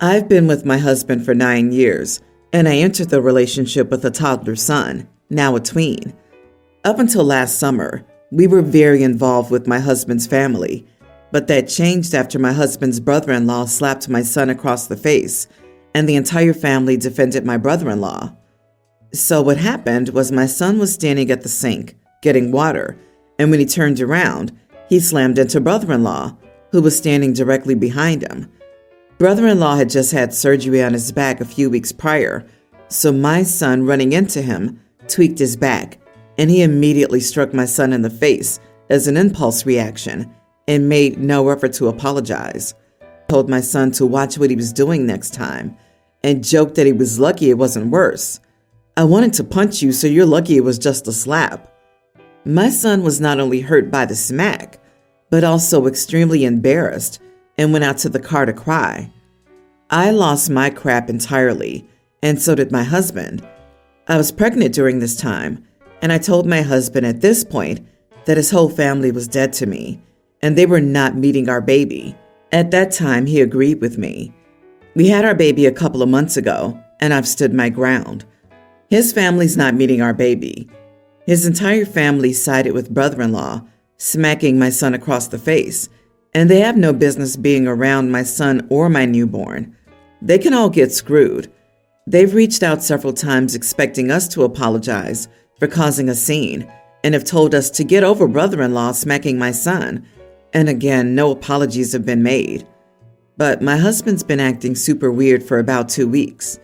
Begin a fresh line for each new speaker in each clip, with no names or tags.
I've been with my husband for 9 years, and I entered the relationship with a toddler son, now a tween. Up until last summer, we were very involved with my husband's family, but that changed after my husband's brother-in-law slapped my son across the face, and the entire family defended my brother-in-law. So what happened was my son was standing at the sink, getting water, and when he turned around, he slammed into brother-in-law, who was standing directly behind him. Brother-in-law had just had surgery on his back a few weeks prior, so my son, running into him, tweaked his back, and he immediately struck my son in the face as an impulse reaction and made no effort to apologize. I told my son to watch what he was doing next time and joked that he was lucky it wasn't worse. I wanted to punch you, so you're lucky it was just a slap. My son was not only hurt by the smack, but also extremely embarrassed and went out to the car to cry. I lost my crap entirely, and so did my husband. I was pregnant during this time, and I told my husband at this point that his whole family was dead to me, and they were not meeting our baby. At that time, he agreed with me. We had our baby a couple of months ago, and I've stood my ground. His family's not meeting our baby. His entire family sided with brother-in-law, smacking my son across the face, and they have no business being around my son or my newborn. They can all get screwed. They've reached out several times expecting us to apologize for causing a scene and have told us to get over brother-in-law smacking my son, and again, no apologies have been made. But my husband's been acting super weird for about 2 weeks.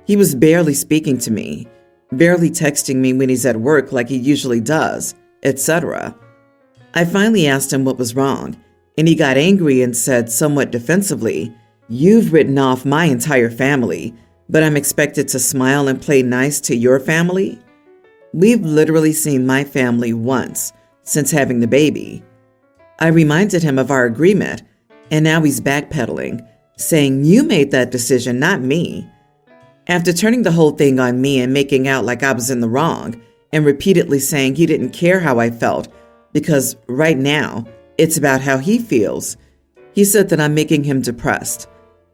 He was barely speaking to me, barely texting me when he's at work like he usually does, etc. I finally asked him what was wrong, and he got angry and said somewhat defensively, "You've written off my entire family, but I'm expected to smile and play nice to your family?" We've literally seen my family once since having the baby. I reminded him of our agreement, and now he's backpedaling, saying, "You made that decision, not me." After turning the whole thing on me and making out like I was in the wrong, and repeatedly saying he didn't care how I felt, because right now, it's about how he feels, he said that I'm making him depressed.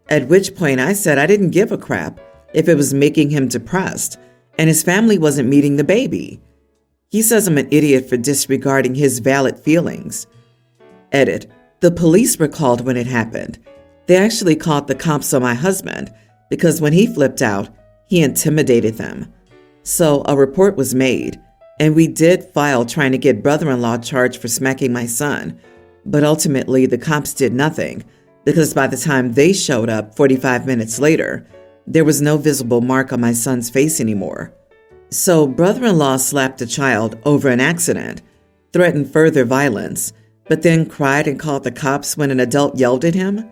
At which point I said I didn't give a crap if it was making him depressed, and his family wasn't meeting the baby. He says I'm an idiot for disregarding his valid feelings. Edit. The police were called when it happened. They actually called the cops on my husband because when he flipped out, he intimidated them. So a report was made, and we did file trying to get brother-in-law charged for smacking my son, but ultimately the cops did nothing because by the time they showed up 45 minutes later, there was no visible mark on my son's face anymore. So brother-in-law slapped a child over an accident, threatened further violence, but then cried and called the cops when an adult yelled at him?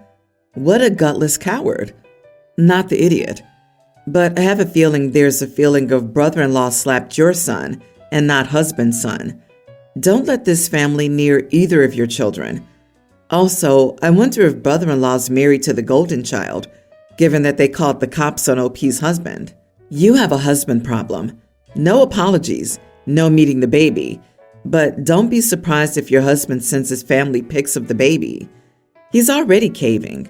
What a gutless coward. Not the idiot. But I have a feeling there's a feeling of brother-in-law slapped your son and not husband's son. Don't let this family near either of your children. Also, I wonder if brother-in-law's married to the golden child, given that they called the cops on OP's husband. You have a husband problem. No apologies, no meeting the baby. But don't be surprised if your husband sends his family pics of the baby. He's already caving.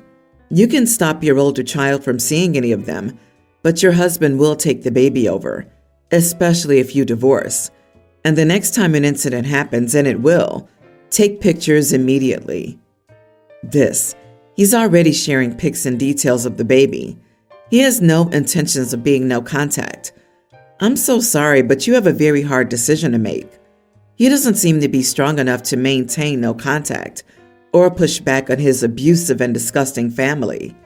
You can stop your older child from seeing any of them, but your husband will take the baby over, especially if you divorce. And the next time an incident happens, and it will, take pictures immediately. He's already sharing pics and details of the baby. He has no intentions of being no contact. I'm so sorry, but you have a very hard decision to make. He doesn't seem to be strong enough to maintain no contact or push back on his abusive and disgusting family.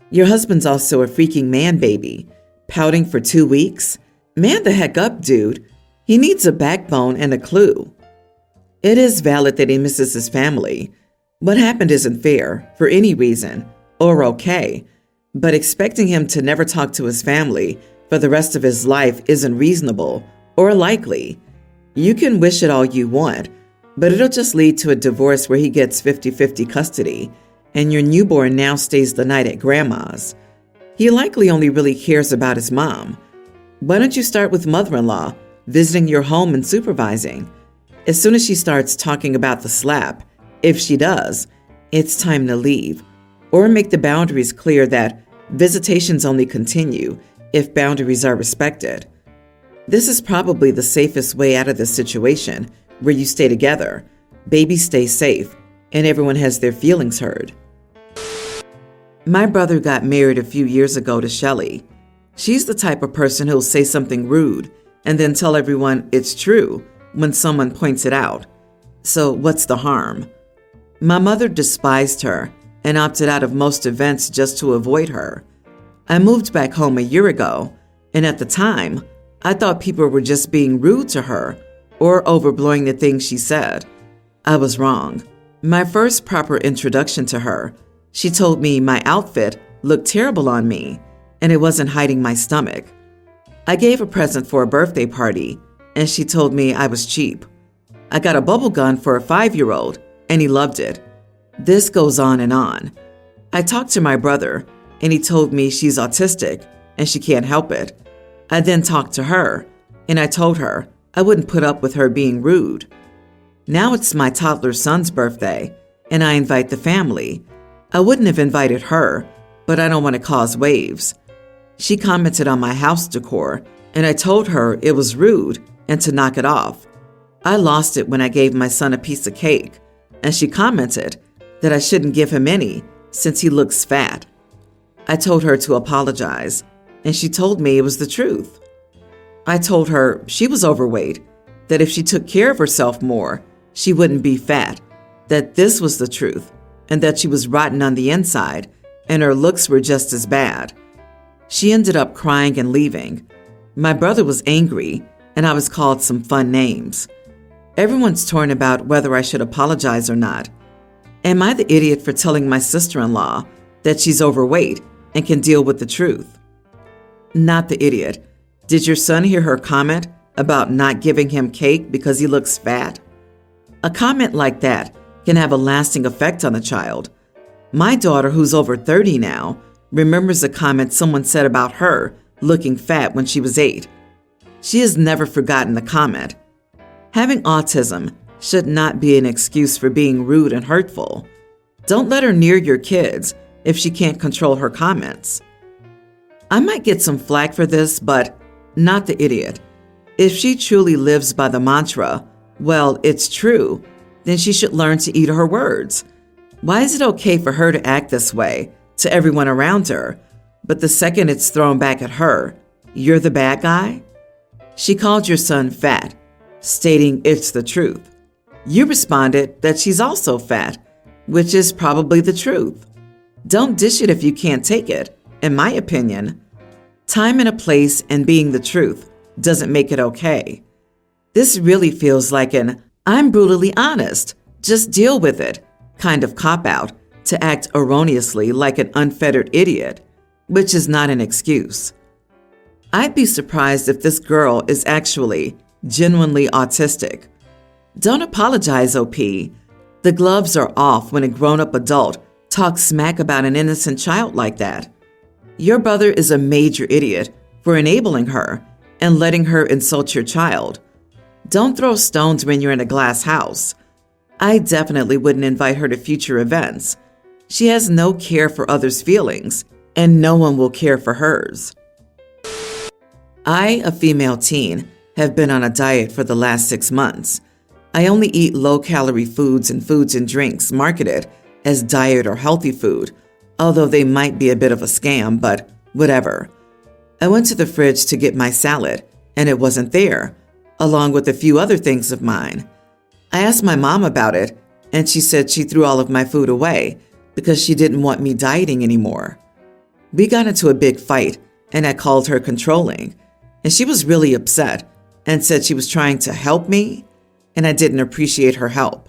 Your husband's also a freaking man baby, pouting for 2 weeks. Man the heck up, dude. He needs a backbone and a clue. It is valid that he misses his family. What happened isn't fair, for any reason, or okay, but expecting him to never talk to his family for the rest of his life isn't reasonable or likely. You can wish it all you want, but it'll just lead to a divorce where he gets 50-50 custody, and your newborn now stays the night at grandma's. He likely only really cares about his mom. Why don't you start with mother-in-law, visiting your home and supervising? As soon as she starts talking about the slap, if she does, it's time to leave, or make the boundaries clear that Visitations only continue if boundaries are respected. This is probably the safest way out of this situation, where you stay together, babies stay safe, and everyone has their feelings heard. My brother got married a few years ago to Shelly. She's the type of person who'll say something rude and then tell everyone it's true when someone points it out. So what's the harm? My mother despised her and opted out of most events just to avoid her. I moved back home a year ago, and at the time, I thought people were just being rude to her or overblowing the things she said. I was wrong. My first proper introduction to her, she told me my outfit looked terrible on me and it wasn't hiding my stomach. I gave a present for a birthday party and she told me I was cheap. I got a bubble gun for a 5-year-old and he loved it. This goes on and on. I talked to my brother and he told me she's autistic and she can't help it. I then talked to her and I told her I wouldn't put up with her being rude. Now it's my toddler son's birthday and I invite the family. I wouldn't have invited her, but I don't want to cause waves. She commented on my house decor and I told her it was rude and to knock it off. I lost it when I gave my son a piece of cake and she commented that I shouldn't give him any since he looks fat. I told her to apologize and she told me it was the truth. I told her she was overweight, that if she took care of herself more, she wouldn't be fat, that this was the truth, and that she was rotten on the inside and her looks were just as bad. She ended up crying and leaving. My brother was angry and I was called some fun names. Everyone's torn about whether I should apologize or not. Am I the idiot for telling my sister-in-law that she's overweight and can deal with the truth? Not the idiot. Did your son hear her comment about not giving him cake because he looks fat? A comment like that can have a lasting effect on a child. My daughter, who's over 30 now, remembers a comment someone said about her looking fat when she was 8. She has never forgotten the comment. Having autism should not be an excuse for being rude and hurtful. Don't let her near your kids if she can't control her comments. I might get some flack for this, but not the idiot. If she truly lives by the mantra, well, it's true, then she should learn to eat her words. Why is it okay for her to act this way to everyone around her, but the second it's thrown back at her, you're the bad guy? She called your son fat, stating it's the truth. You responded that she's also fat, which is probably the truth. Don't dish it if you can't take it, in my opinion. Time and a place and being the truth doesn't make it okay. This really feels like an "I'm brutally honest, just deal with it" kind of cop-out to act erroneously like an unfettered idiot, which is not an excuse. I'd be surprised if this girl is actually genuinely autistic. Don't apologize, OP. The gloves are off when a grown-up adult talks smack about an innocent child like that. Your brother is a major idiot for enabling her and letting her insult your child. Don't throw stones when you're in a glass house. I definitely wouldn't invite her to future events. She has no care for others' feelings, and no one will care for hers. I, a female teen, have been on a diet for the last 6 months. I only eat low-calorie foods and drinks marketed as diet or healthy food, although they might be a bit of a scam, but whatever. I went to the fridge to get my salad, and it wasn't there, along with a few other things of mine. I asked my mom about it, and she said she threw all of my food away because she didn't want me dieting anymore. We got into a big fight, and I called her controlling, and she was really upset and said she was trying to help me, and I didn't appreciate her help.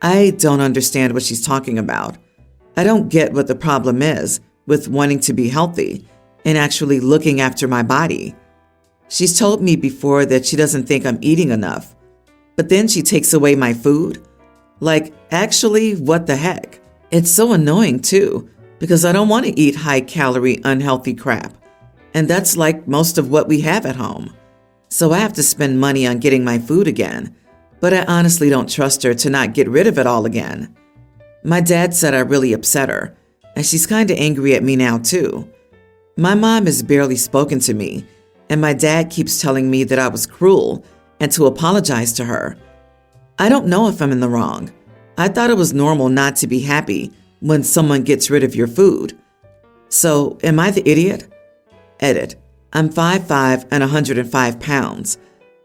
I don't understand what she's talking about. I don't get what the problem is with wanting to be healthy and actually looking after my body. She's told me before that she doesn't think I'm eating enough, but then she takes away my food? Like, actually, what the heck? It's so annoying too, because I don't want to eat high-calorie, unhealthy crap, and that's like most of what we have at home. So I have to spend money on getting my food again, but I honestly don't trust her to not get rid of it all again. My dad said I really upset her, and she's kind of angry at me now too. My mom has barely spoken to me, and my dad keeps telling me that I was cruel and to apologize to her. I don't know if I'm in the wrong. I thought it was normal not to be happy when someone gets rid of your food. So, am I the idiot? Edit. I'm 5'5" and 105 pounds.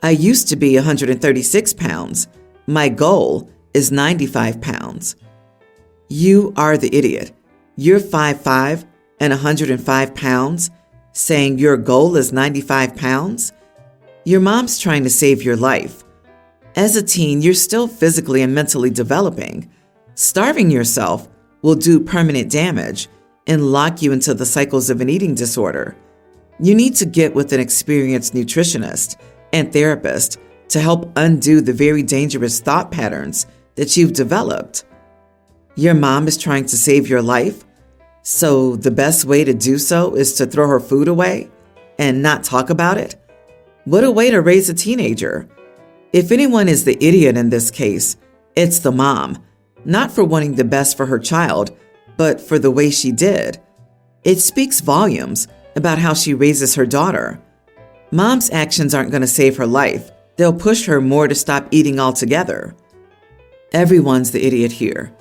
I used to be 136 pounds. My goal is 95 pounds. You are the idiot. You're 5'5" and 105 pounds, saying your goal is 95 pounds? Your mom's trying to save your life. As a teen, you're still physically and mentally developing. Starving yourself will do permanent damage and lock you into the cycles of an eating disorder. You need to get with an experienced nutritionist and therapist to help undo the very dangerous thought patterns that you've developed. Your mom is trying to save your life, so the best way to do so is to throw her food away and not talk about it? What a way to raise a teenager. If anyone is the idiot in this case, it's the mom, not for wanting the best for her child, but for the way she did. It speaks volumes about how she raises her daughter. Mom's actions aren't going to save her life. They'll push her more to stop eating altogether. Everyone's the idiot here.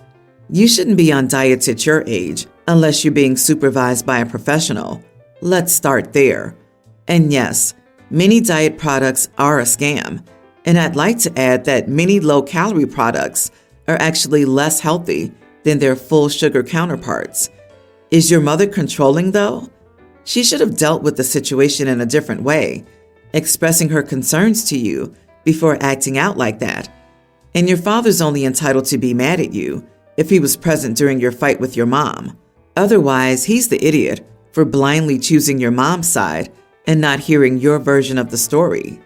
You shouldn't be on diets at your age unless you're being supervised by a professional. Let's start there. And yes, many diet products are a scam. And I'd like to add that many low-calorie products are actually less healthy than their full sugar counterparts. Is your mother controlling, though? She should have dealt with the situation in a different way, expressing her concerns to you before acting out like that. And your father's only entitled to be mad at you if he was present during your fight with your mom. Otherwise, he's the idiot for blindly choosing your mom's side and not hearing your version of the story.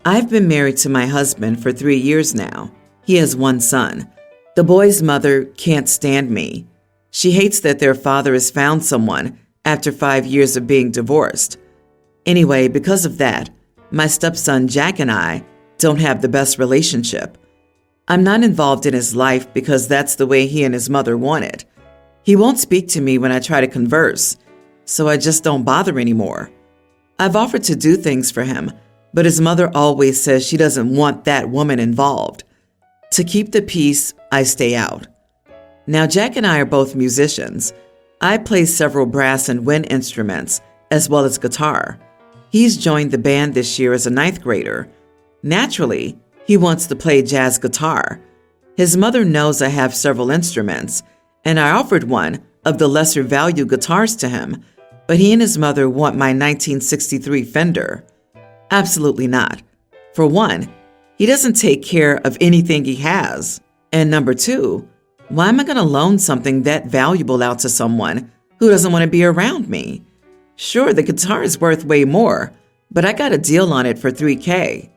I've been married to my husband for 3 years now. He has one son. The boy's mother can't stand me. She hates that their father has found someone after 5 years of being divorced. Anyway, because of that, my stepson Jack and I don't have the best relationship. I'm not involved in his life because that's the way he and his mother want it. He won't speak to me when I try to converse, so I just don't bother anymore. I've offered to do things for him, but his mother always says she doesn't want that woman involved. To keep the peace, I stay out. Now, Jack and I are both musicians. I play several brass and wind instruments, as well as guitar. He's joined the band this year as a 9th grader. Naturally, he wants to play jazz guitar. His mother knows I have several instruments, and I offered one of the lesser value guitars to him, but he and his mother want my 1963 Fender. Absolutely not. For one, he doesn't take care of anything he has. And number two, why am I going to loan something that valuable out to someone who doesn't want to be around me? Sure, the guitar is worth way more, but I got a deal on it for $3,000.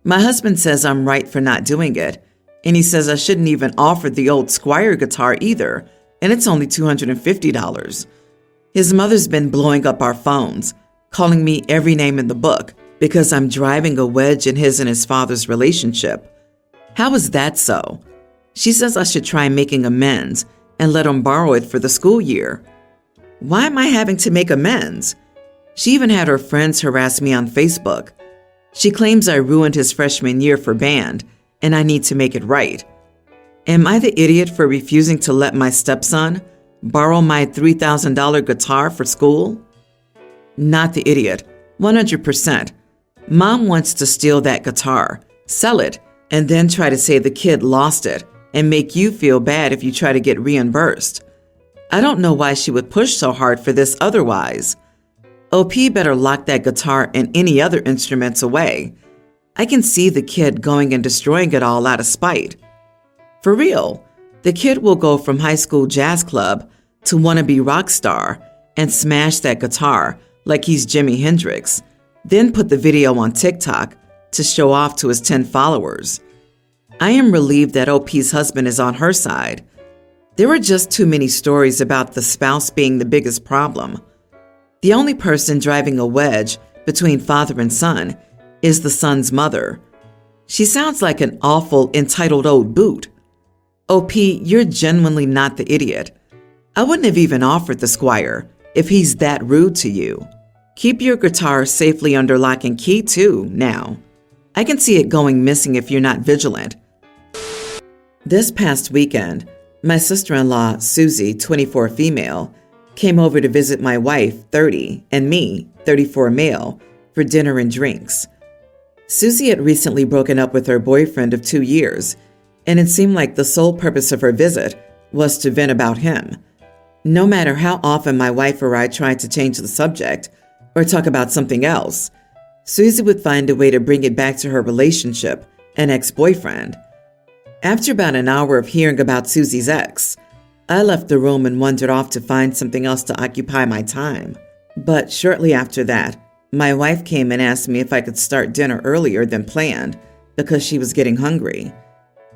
My husband says I'm right for not doing it, and he says I shouldn't even offer the old Squier guitar either, and it's only $250. His mother's been blowing up our phones, calling me every name in the book because I'm driving a wedge in his and his father's relationship. How is that so? She says I should try making amends and let him borrow it for the school year. Why am I having to make amends? She even had her friends harass me on Facebook. She claims I ruined his freshman year for band, and I need to make it right. Am I the idiot for refusing to let my stepson borrow my $3,000 guitar for school? Not the idiot, 100%. Mom wants to steal that guitar, sell it, and then try to say the kid lost it and make you feel bad if you try to get reimbursed. I don't know why she would push so hard for this otherwise. OP better lock that guitar and any other instruments away. I can see the kid going and destroying it all out of spite. For real, the kid will go from high school jazz club to wannabe rock star and smash that guitar like he's Jimi Hendrix, then put the video on TikTok to show off to his 10 followers. I am relieved that OP's husband is on her side. There are just too many stories about the spouse being the biggest problem. The only person driving a wedge between father and son is the son's mother. She sounds like an awful, entitled old boot. OP, you're genuinely not the idiot. I wouldn't have even offered the squire if he's that rude to you. Keep your guitar safely under lock and key too, now. I can see it going missing if you're not vigilant. This past weekend, my sister-in-law, Susie, 24 female, came over to visit my wife, 30, and me, 34 male, for dinner and drinks. Susie had recently broken up with her boyfriend of 2 years, and it seemed like the sole purpose of her visit was to vent about him. No matter how often my wife or I tried to change the subject or talk about something else, Susie would find a way to bring it back to her relationship and ex-boyfriend. After about an hour of hearing about Susie's ex, I left the room and wandered off to find something else to occupy my time. But shortly after that, my wife came and asked me if I could start dinner earlier than planned because she was getting hungry.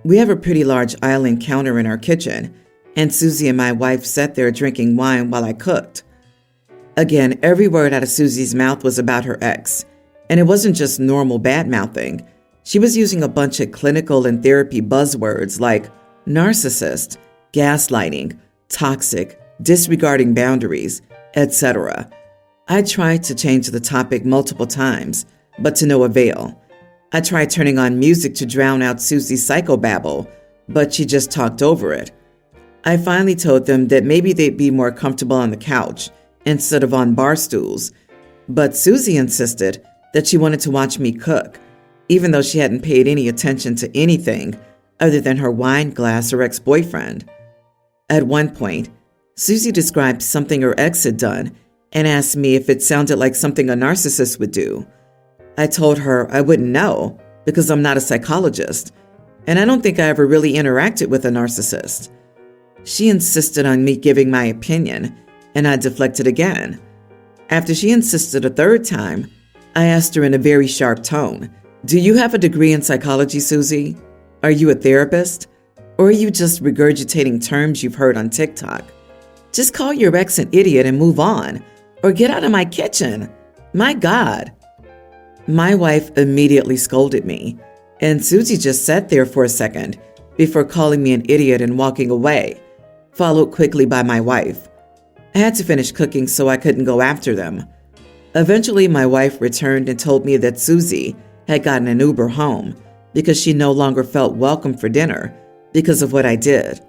We have a pretty large island counter in our kitchen, and Susie and my wife sat there drinking wine while I cooked. Again, every word out of Susie's mouth was about her ex, and it wasn't just normal bad-mouthing. She was using a bunch of clinical and therapy buzzwords like narcissist, gaslighting, toxic, disregarding boundaries, etc. I tried to change the topic multiple times, but to no avail. I tried turning on music to drown out Susie's psychobabble, but she just talked over it. I finally told them that maybe they'd be more comfortable on the couch instead of on bar stools, but Susie insisted that she wanted to watch me cook, even though she hadn't paid any attention to anything other than her wine glass or ex-boyfriend. At one point, Susie described something her ex had done and asked me if it sounded like something a narcissist would do. I told her I wouldn't know because I'm not a psychologist, and I don't think I ever really interacted with a narcissist. She insisted on me giving my opinion, and I deflected again. After she insisted a third time, I asked her in a very sharp tone, "Do you have a degree in psychology, Susie? Are you a therapist? Or are you just regurgitating terms you've heard on TikTok? Just call your ex an idiot and move on, or get out of my kitchen. My God." My wife immediately scolded me, and Susie just sat there for a second before calling me an idiot and walking away, followed quickly by my wife. I had to finish cooking so I couldn't go after them. Eventually, my wife returned and told me that Susie had gotten an Uber home because she no longer felt welcome for dinner because of what I did.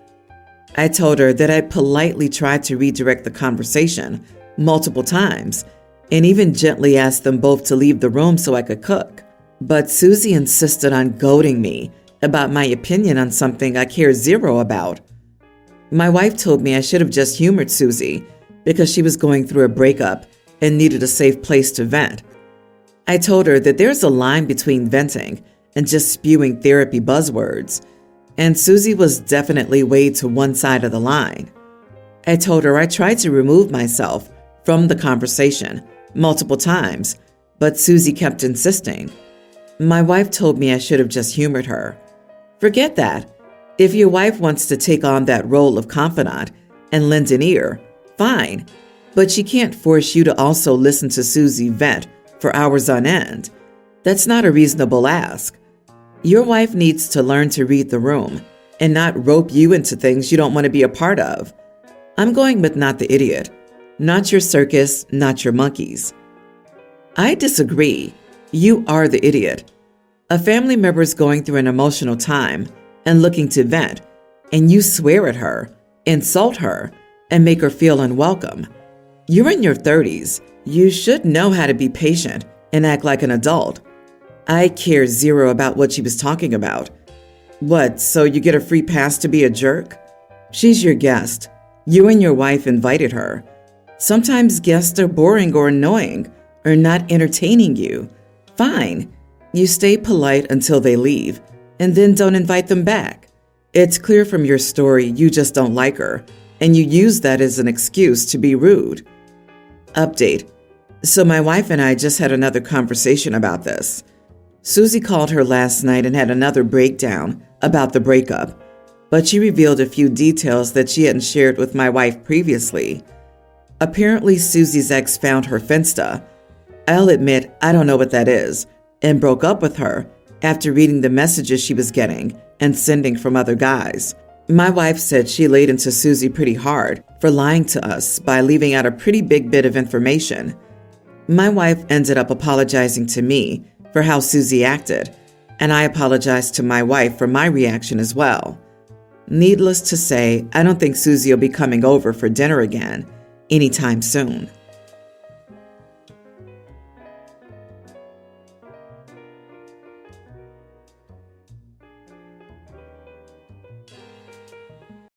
I told her that I politely tried to redirect the conversation multiple times and even gently asked them both to leave the room so I could cook. But Susie insisted on goading me about my opinion on something I care zero about. My wife told me I should have just humored Susie because she was going through a breakup and needed a safe place to vent. I told her that there's a line between venting and just spewing therapy buzzwords, and Susie was definitely way to one side of the line. I told her I tried to remove myself from the conversation multiple times, but Susie kept insisting. My wife told me I should have just humored her. Forget that. If your wife wants to take on that role of confidant and lend an ear, fine, but she can't force you to also listen to Susie vent for hours on end. That's not a reasonable ask. Your wife needs to learn to read the room and not rope you into things you don't want to be a part of. I'm going with not the idiot, not your circus, not your monkeys. I disagree. You are the idiot. A family member is going through an emotional time and looking to vent, and you swear at her, insult her, and make her feel unwelcome. You're in your 30s. You should know how to be patient and act like an adult. I care zero about what she was talking about. What, so you get a free pass to be a jerk? She's your guest. You and your wife invited her. Sometimes guests are boring or annoying or not entertaining you. Fine. You stay polite until they leave and then don't invite them back. It's clear from your story you just don't like her, and you use that as an excuse to be rude. Update. So my wife and I just had another conversation about this. Susie called her last night and had another breakdown about the breakup, but she revealed a few details that she hadn't shared with my wife previously. Apparently, Susie's ex found her Finsta. I'll admit I don't know what that is, and broke up with her after reading the messages she was getting and sending from other guys. My wife said she laid into Susie pretty hard for lying to us by leaving out a pretty big bit of information. My wife ended up apologizing to me for how Susie acted, and I apologized to my wife for my reaction as well. Needless to say, I don't think Susie will be coming over for dinner again anytime soon.